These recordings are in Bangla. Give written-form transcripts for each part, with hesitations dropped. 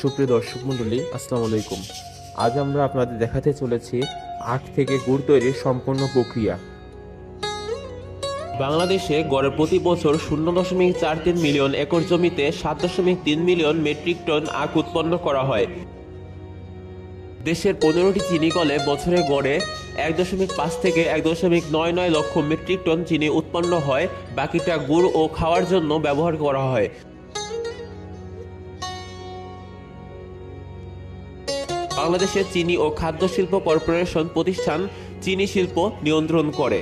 সুপ্রিয় দর্শক মণ্ডলী, আসসালামু আলাইকুম। আজ আমরা আপনাদের দেখাতে চলেছি আখ থেকে গুড় তৈরির সম্পূর্ণ প্রক্রিয়া। বাংলাদেশে গড়ে প্রতি বছর 0.43 মিলিয়ন একর জমিতে 7.3 মিলিয়ন মেট্রিক টন আখ উৎপন্ন করা হয়। দেশের 15টি চিনি কলে বছরে গড়ে 1.5 থেকে 1.99 লক্ষ মেট্রিক টন চিনি উৎপন্ন হয়। বাকিটা গুড় ও খাওয়ার জন্য ব্যবহার করা হয়। বাংলাদেশের চিনি ও খাদ্য শিল্প কর্পোরেশন প্রতিষ্ঠান চিনি শিল্প নিয়ন্ত্রণ করে।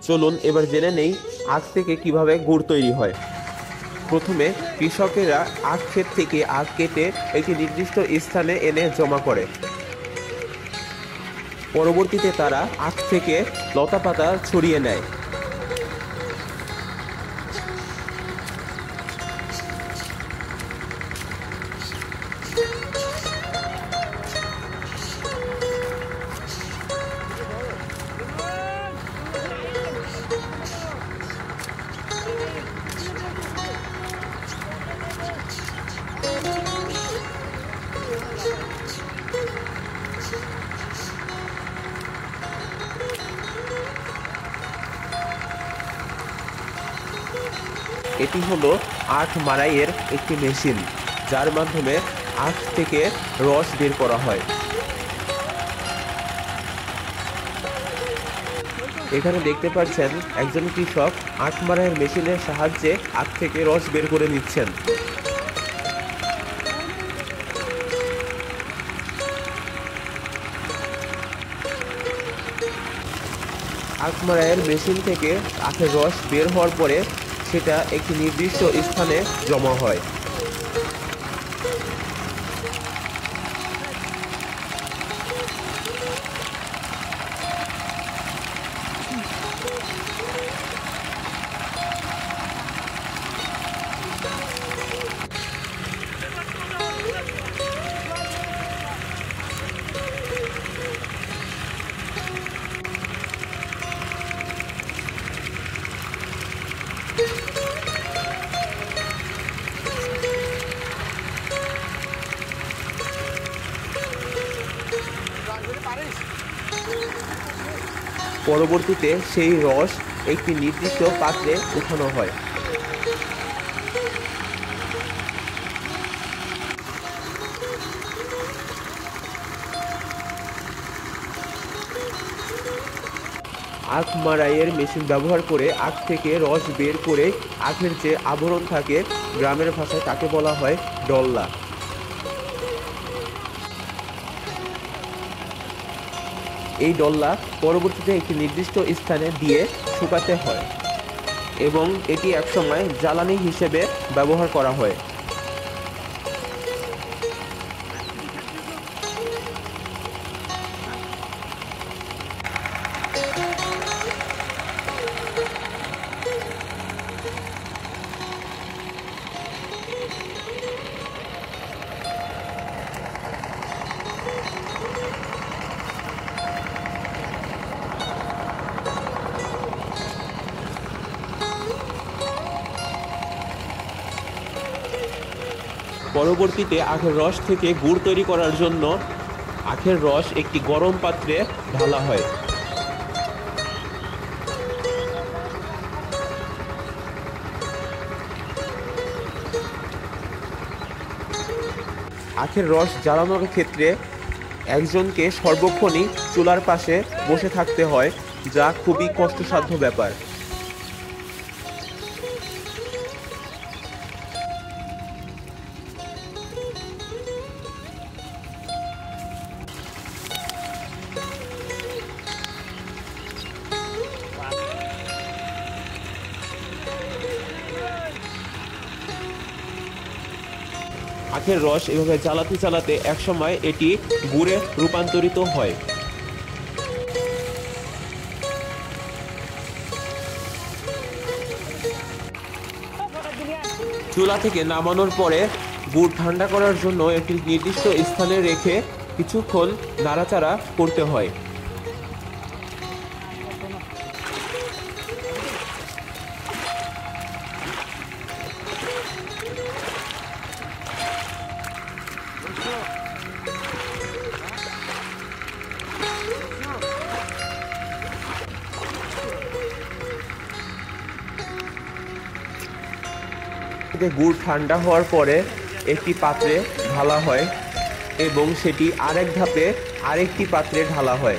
চলুন এবার জেনে নেই আখ থেকে কিভাবে গুড় তৈরি হয়। প্রথমে কৃষকেরা আখ ক্ষেত থেকে আখ কেটে একটি নির্দিষ্ট স্থানে এনে জমা করে। পরবর্তীতে তারা আখ থেকে লতাপাতা ছড়িয়ে নেয়। এটি হলো আখ মাড়াইয়ের একটি মেশিন, যার মাধ্যমে আখ থেকে রস বের করা হয়। এখানে দেখতে পাচ্ছেন একজন কৃষক আখ মাড়াইয়ের মেশিনের সাহায্যে আখ থেকে রস বের করে নিচ্ছেন। আখ মাড়াইয়ের মেশিন থেকে আখের রস বের হওয়ার পরে সেটা একটি নির্দিষ্ট স্থানে জমা হয়। পরবর্তীতে সেই রস একটি নির্দিষ্ট পাত্রে উঠানো হয়। আখ মাড়াইয়ের মেশিন ব্যবহার করে আখ থেকে রস বের করে আখের যে আবরণ থাকে, গ্রামের ভাষায় তাকে বলা হয় ডল্লা। এই ডল্লা পরবর্তীতে একটি নির্দিষ্ট স্থানে দিয়ে শুকাতে হয় এবং এটি একসময় জ্বালানি হিসেবে ব্যবহার করা হয়। পরবর্তীতে আখের রস থেকে গুড় তৈরি করার জন্য আখের রস একটি গরম পাত্রে ঢালা হয়। আখের রস জ্বালানোর ক্ষেত্রে একজনকে সর্বক্ষণই চুলার পাশে বসে থাকতে হয়, যা খুবই কষ্টসাধ্য ব্যাপার। আখের রস এভাবে জ্বালাতে জ্বালাতে একসময় এটি গুড়ে রূপান্তরিত হয়। চুলা থেকে নামানোর পরে গুড় ঠান্ডা করার জন্য একটি নির্দিষ্ট স্থানে রেখে কিছুক্ষণ নাড়াচাড়া করতে হয়। গুড় ঠান্ডা হওয়ার পরে একটি পাত্রে ঢালা হয় এবং সেটি আরেক ধাপে আরেকটি পাত্রে ঢালা হয়।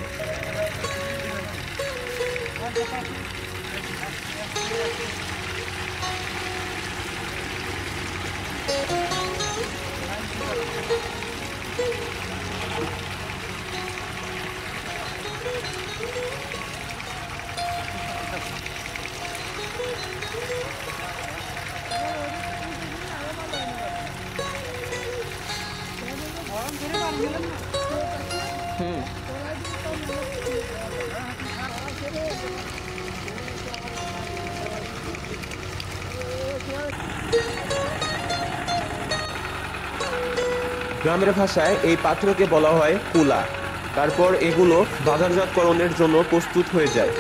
গ্রামের ভাষায় এই পাত্রকে বলা হয় কুলা। তারপর এগুলো বাজারজাতকরণের জন্য প্রস্তুত হয়ে যায়।